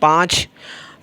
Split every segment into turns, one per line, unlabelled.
5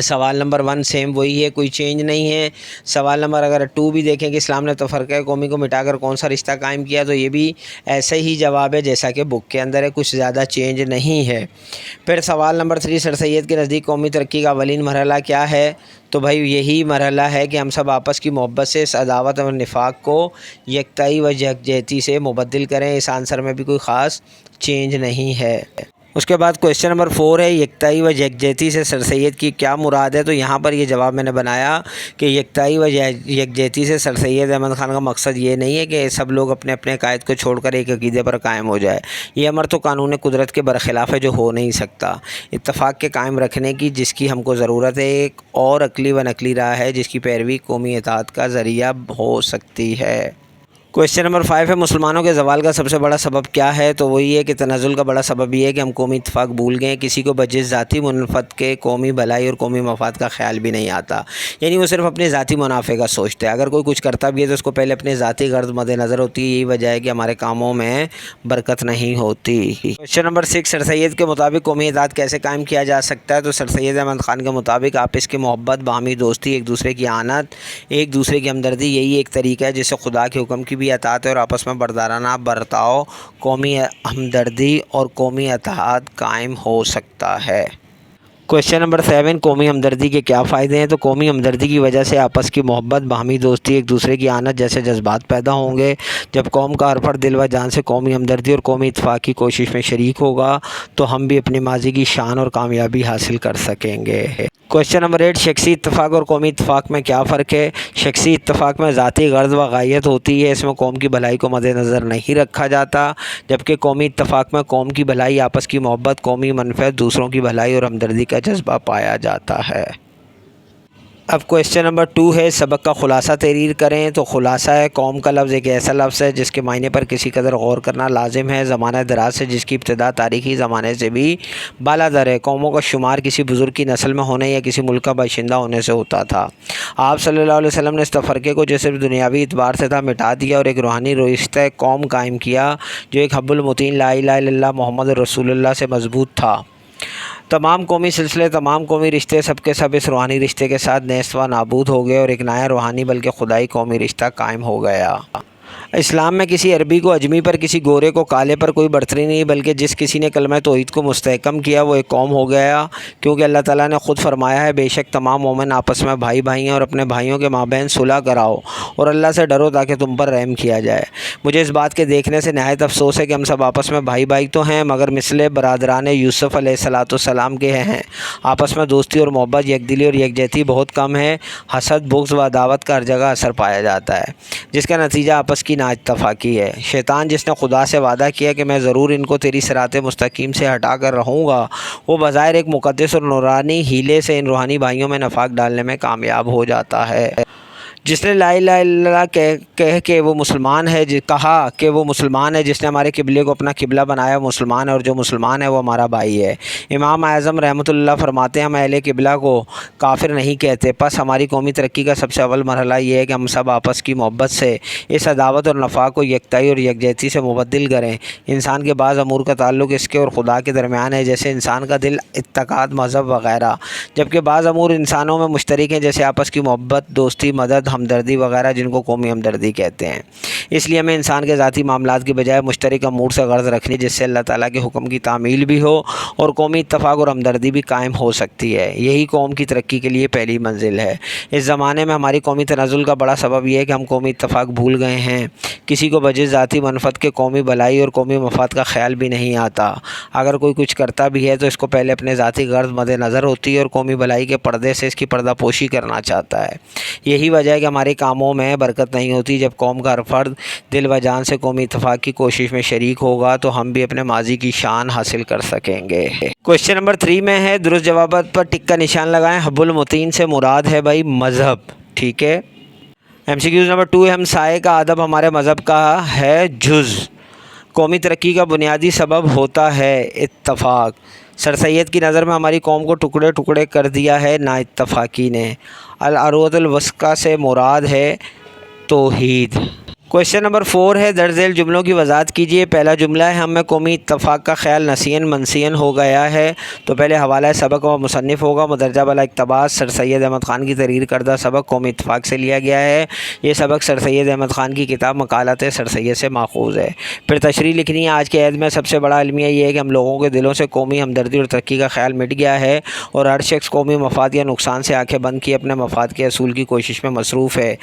سوال number 1 same وہی ہے، کوئی چینج نہیں ہے۔ سوال نمبر اگر 2 بھی دیکھیں کہ اسلام نے تفرقہ قومی کو مٹا کر کون سا رشتہ قائم کیا، تو یہ بھی ایسا ہی جواب ہے جیسا کہ بک کے اندر ہے، کچھ زیادہ چینج نہیں ہے۔ پھر سوال نمبر 3 سر سید کے نزدیک قومی ترقی کا اولین مرحلہ کیا ہے؟ تو بھائی یہی مرحلہ ہے کہ ہم سب آپس کی محبت سے اس عداوت اور نفاق کو یکتائی و یکجہتی سے مبدل کریں۔ اس آنسر میں بھی کوئی خاص چینج نہیں ہے۔ اس کے بعد کویشچن نمبر 4 ہے یکتائی و یکجہتی سے سر سید کی کیا مراد ہے؟ تو یہاں پر یہ جواب میں نے بنایا کہ یکتائی و یکجہتی سے سر سید احمد خان کا مقصد یہ نہیں ہے کہ سب لوگ اپنے اپنے عقائد کو چھوڑ کر ایک عقیدے پر قائم ہو جائے۔ یہ امر تو قانون قدرت کے برخلاف ہے جو ہو نہیں سکتا۔ اتفاق کے قائم رکھنے کی جس کی ہم کو ضرورت ہے ایک اور عقلی و نقلی راہ ہے جس کی پیروی قومی اتحاد کا ذریعہ ہو سکتی ہے۔ کویشچن نمبر 5 ہے مسلمانوں کے زوال کا سب سے بڑا سبب کیا ہے؟ تو وہی ہے کہ تنزل کا بڑا سبب یہ ہے کہ ہم قومی اتفاق بھول گئے، کسی کو بجز ذاتی منفعت کے قومی بھلائی اور قومی مفاد کا خیال بھی نہیں آتا، یعنی وہ صرف اپنے ذاتی منافع کا سوچتے ہیں۔ اگر کوئی کچھ کرتا بھی ہے تو اس کو پہلے اپنے ذاتی غرض مد نظر ہوتی ہے، یہی وجہ ہے کہ ہمارے کاموں میں برکت نہیں ہوتی۔ کویشچن نمبر 6 سر سید کے مطابق قومی اتحاد کیسے قائم کیا جا سکتا ہے؟ تو سر سید احمد خان کے مطابق آپس کی محبت، باہمی دوستی، ایک دوسرے کی اعانت، ایک دوسرے کی ہمدردی، یہی ایک طریقہ ہے جس سے خدا کے حکم کی بھی اطاعت ہے اور آپس میں بردارانہ برتاؤ، قومی ہمدردی اور قومی اتحاد قائم ہو سکتا ہے۔ کویشچن نمبر 7 قومی ہمدردی کے کیا فائدے ہیں؟ تو قومی ہمدردی کی وجہ سے آپس کی محبت، باہمی دوستی، ایک دوسرے کی اعانت جیسے جذبات پیدا ہوں گے۔ جب قوم کا ہر فرد دل و جان سے قومی ہمدردی اور قومی اتفاق کی کوشش میں شریک ہوگا تو ہم بھی اپنے ماضی کی شان اور کامیابی حاصل کر سکیں گے۔ کویشچن نمبر 8 شخصی اتفاق اور قومی اتفاق میں کیا فرق ہے؟ شخصی اتفاق میں ذاتی غرض و غایت ہوتی ہے، اس میں قوم کی بھلائی کو مد نظر نہیں رکھا جاتا، جبکہ قومی اتفاق میں قوم کی بھلائی، آپس کی محبت، قومی منفعت، دوسروں کی بھلائی اور ہمدردی کا جذبہ پایا جاتا ہے۔ اب کویشچن نمبر 2 ہے سبق کا خلاصہ تحریر کریں۔ تو خلاصہ ہے قوم کا لفظ ایک ایسا لفظ ہے جس کے معنی پر کسی قدر غور کرنا لازم ہے، زمانہ دراز سے جس کی ابتدا تاریخی زمانے سے بھی بالاتر ہے۔ قوموں کا شمار کسی بزرگ کی نسل میں ہونے یا کسی ملک کا باشندہ ہونے سے ہوتا تھا۔ آپ صلی اللہ علیہ وسلم نے اس تفرقے کو جو صرف دنیاوی اعتبار سے تھا مٹا دیا اور ایک روحانی رشتہ قوم قائم کیا جو ایک حب المتین لا الہ الا اللہ محمد رسول اللہ سے مضبوط تھا۔ تمام قومی سلسلے، تمام قومی رشتے سب کے سب اس روحانی رشتے کے ساتھ نیست و نابود ہو گئے اور ایک نیا روحانی بلکہ خدائی قومی رشتہ قائم ہو گیا۔ اسلام میں کسی عربی کو اجمی پر، کسی گورے کو کالے پر کوئی برتری نہیں، بلکہ جس کسی نے کلمہ توحید کو مستحکم کیا وہ ایک قوم ہو گیا، کیونکہ اللہ تعالیٰ نے خود فرمایا ہے بے شک تمام مومن آپس میں بھائی بھائی ہیں اور اپنے بھائیوں کے مابین صلح کراؤ اور اللہ سے ڈرو تاکہ تم پر رحم کیا جائے۔ مجھے اس بات کے دیکھنے سے نہایت افسوس ہے کہ ہم سب آپس میں بھائی بھائی تو ہیں مگر مثل برادران یوسف علیہ السلام کے ہیں، آپس میں دوستی اور محبت، یکدلی اور یکجہتی بہت کم ہے، حسد، بغض و عداوت کا ہر جگہ اثر پایا جاتا ہے جس کا نتیجہ آپس کی اتفاقی ہے۔ شیطان جس نے خدا سے وعدہ کیا کہ میں ضرور ان کو تیری صراط مستقیم سے ہٹا کر رہوں گا، وہ بظاہر ایک مقدس اور نورانی ہیلے سے ان روحانی بھائیوں میں نفاق ڈالنے میں کامیاب ہو جاتا ہے۔ جس نے لا الہ الا اللہ کہہ کہ وہ مسلمان ہے، کہا کہ وہ مسلمان ہے، جس نے ہمارے قبلے کو اپنا قبلہ بنایا وہ مسلمان ہے، اور جو مسلمان ہے وہ ہمارا بھائی ہے۔ امام اعظم رحمۃ اللہ فرماتے ہیں ہم اہل قبلہ کو کافر نہیں کہتے، پس ہماری قومی ترقی کا سب سے اول مرحلہ یہ ہے کہ ہم سب آپس کی محبت سے اس عداوت اور نفاق کو یکتائی اور یکجہتی سے مبدل کریں۔ انسان کے بعض امور کا تعلق اس کے اور خدا کے درمیان ہے جیسے انسان کا دل، اعتقاد، مذہب وغیرہ، جبکہ بعض امور انسانوں میں مشترک ہیں جیسے آپس کی محبت، دوستی، مدد، ہمدردی وغیرہ جن کو قومی ہمدردی کہتے ہیں۔ اس لیے ہمیں انسان کے ذاتی معاملات کی بجائے مشترک امور سے غرض رکھنی جس سے اللہ تعالیٰ کے حکم کی تعمیل بھی ہو اور قومی اتفاق اور ہمدردی بھی قائم ہو سکتی ہے۔ یہی قوم کی ترقی کے لیے پہلی منزل ہے۔ اس زمانے میں ہماری قومی تنزل کا بڑا سبب یہ ہے کہ ہم قومی اتفاق بھول گئے ہیں، کسی کو بجز ذاتی منفعت کے قومی بھلائی اور قومی مفاد کا خیال بھی نہیں آتا۔ اگر کوئی کچھ کرتا بھی ہے تو اس کو پہلے اپنے ذاتی غرض مد نظر ہوتی ہے اور قومی بھلائی کے پردے سے اس کی پردہ پوشی کرنا چاہتا ہے۔ یہی وجہ ہے کہ ہمارے کاموں میں برکت نہیں ہوتی۔ جب قوم کا ہر فرد دل و جان سے قومی اتفاق کی کوشش میں شریک ہوگا تو ہم بھی اپنے ماضی کی شان حاصل کر سکیں گے۔ کویشچن نمبر 3 میں ہے درست جوابات پر ٹک کا نشان لگائیں۔ حب المتین سے مراد ہے بھائی مذہب، ٹھیک ہے۔ MCQ نمبر 2 ہے ہم سائے کا ادب ہمارے مذہب کا ہے جز۔ قومی ترقی کا بنیادی سبب ہوتا ہے اتفاق۔ سر سید کی نظر میں ہماری قوم کو ٹکڑے ٹکڑے کر دیا ہے نا اتفاقی نے۔ العروۃ الوثقی سے مراد ہے توحید۔ کویشچن نمبر 4 ہے، درج ذیل جملوں کی وضاحت کیجیے۔ پہلا جملہ ہے، ہم میں قومی اتفاق کا خیال نسین منسین ہو گیا ہے۔ تو پہلے حوالہ سبق و مصنف ہوگا، مدرجہ بالا اقتباس سر سید احمد خان کی تحریر کردہ سبق قومی اتفاق سے لیا گیا ہے۔ یہ سبق سر سید احمد خان کی کتاب مقالات سر سید سے ماخوذ ہے۔ پھر تشریح لکھنی ہے، آج کے عہد میں سب سے بڑا المیہ یہ ہے کہ ہم لوگوں کے دلوں سے قومی ہمدردی اور ترقی کا خیال مٹ گیا ہے، اور ہر شخص قومی مفاد یا نقصان سے آنکھیں بند کیے اپنے مفاد کے حصول کی کوشش میں مصروف ہے،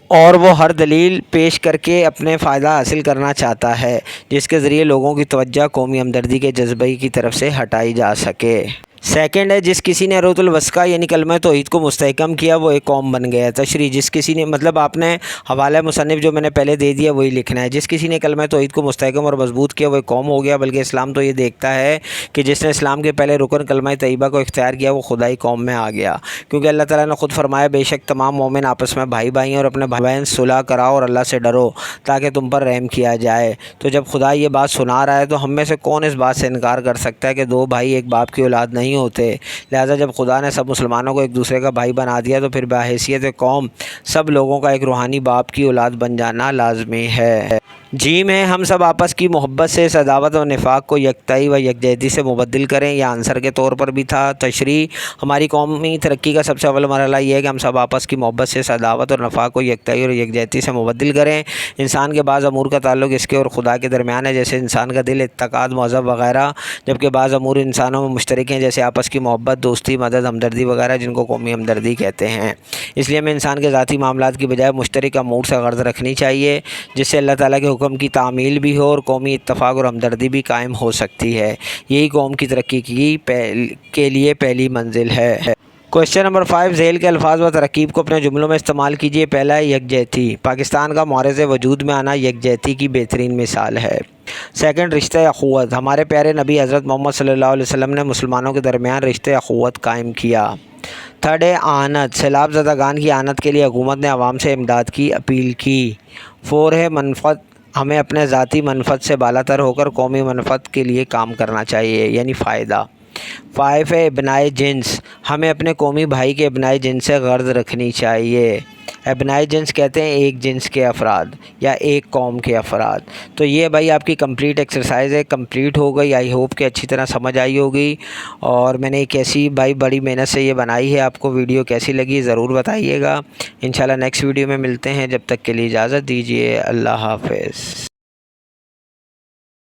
اور وہ ہر دلیل پیش کر کے اپنے فائدہ حاصل کرنا چاہتا ہے جس کے ذریعے لوگوں کی توجہ قومی ہمدردی کے جذبے کی طرف سے ہٹائی جا سکے۔ سیکنڈ ہے، جس کسی نے عروۃ الوثقہ یعنی کلمہ توحید کو مستحکم کیا وہ ایک قوم بن گیا۔ تشریح، جس کسی نے، مطلب آپ نے حوالہ مصنف جو میں نے پہلے دے دیا وہی لکھنا ہے۔ جس کسی نے کلمہ توحید کو مستحکم اور مضبوط کیا وہ ایک قوم ہو گیا، بلکہ اسلام تو یہ دیکھتا ہے کہ جس نے اسلام کے پہلے رکن کلمہ طیبہ کو اختیار کیا وہ خدائی قوم میں آ گیا، کیونکہ اللہ تعالیٰ نے خود فرمایا، بے شک تمام مومن آپس میں بھائی بھائی ہیں، اور اپنے بھائی بہن صلح کراؤ اور اللہ سے ڈرو تاکہ تم پر رحم کیا جائے۔ تو جب خدا یہ بات سنا رہا ہے تو ہم میں سے کون اس بات سے انکار کر سکتا ہے کہ دو بھائی ایک باپ کی اولاد نہیں ہوتے؟ لہٰذا جب خدا نے سب مسلمانوں کو ایک دوسرے کا بھائی بنا دیا تو پھر بحیثیت قوم سب لوگوں کا ایک روحانی باپ کی اولاد بن جانا لازمی ہے۔ جیم ہے، ہم سب آپس کی محبت سے اس عداوت و نفاق کو یکتائی و یکجہتی سے مبدل کریں، یا عنصر کے طور پر بھی تھا۔ تشریح، ہماری قومی ترقی کا سب سے اول مرحلہ یہ ہے کہ ہم سب آپس کی محبت سے اس عداوت اور نفاق کو یکتائی اور یکجہتی سے مبدل کریں۔ انسان کے بعض امور کا تعلق اس کے اور خدا کے درمیان ہے، جیسے انسان کا دل، اعتقاد، مذہب وغیرہ، جبکہ بعض امور انسانوں میں مشترک ہیں، جیسے آپس کی محبت، دوستی، مدد، ہمدردی وغیرہ، جن کو قومی ہمدردی کہتے ہیں۔ اس لیے ہمیں انسان کے ذاتی معاملات کی بجائے مشترک امور سے غرض رکھنی چاہیے، جس سے اللہ تعالیٰ کے حکم کی تعمیل بھی ہو اور قومی اتفاق اور ہمدردی بھی قائم ہو سکتی ہے۔ یہی قوم کی ترقی کے لیے پہلی منزل ہے۔ کویشچن نمبر 5، ذیل کے الفاظ و ترکیب کو اپنے جملوں میں استعمال کیجیے۔ پہلا ہے یکجہتی، پاکستان کا معرض وجود میں آنا یکجہتی کی بہترین مثال ہے۔ سیکنڈ، رشتہ اخوت، ہمارے پیارے نبی حضرت محمد صلی اللہ علیہ وسلم نے مسلمانوں کے درمیان رشتہ اخوت قائم کیا۔ تھرڈ ہے آنت، سیلاب زدگان کی آنت کے لیے حکومت نے عوام سے امداد کی اپیل کی۔ 4 ہے منفعت، ہمیں اپنے ذاتی منفعت سے بالا تر ہو کر قومی منفعت کے لیے کام کرنا چاہیے، یعنی فائدہ۔ 5 ہے ابنائے جنس، ہمیں اپنے قومی بھائی کے ابنائے جنس سے غرض رکھنی چاہیے۔ ابنائے جنس کہتے ہیں ایک جنس کے افراد یا ایک قوم کے افراد۔ تو یہ بھائی آپ کی کمپلیٹ ایکسرسائز ہے، کمپلیٹ ہو گئی۔ آئی ہوپ کہ اچھی طرح سمجھ آئی ہوگی، اور میں نے ایک ایسی بھائی بڑی محنت سے یہ بنائی ہے۔ آپ کو ویڈیو کیسی لگی ضرور بتائیے گا۔ انشاءاللہ نیکسٹ ویڈیو میں ملتے ہیں، جب تک کے لیے اجازت دیجیے، اللہ حافظ۔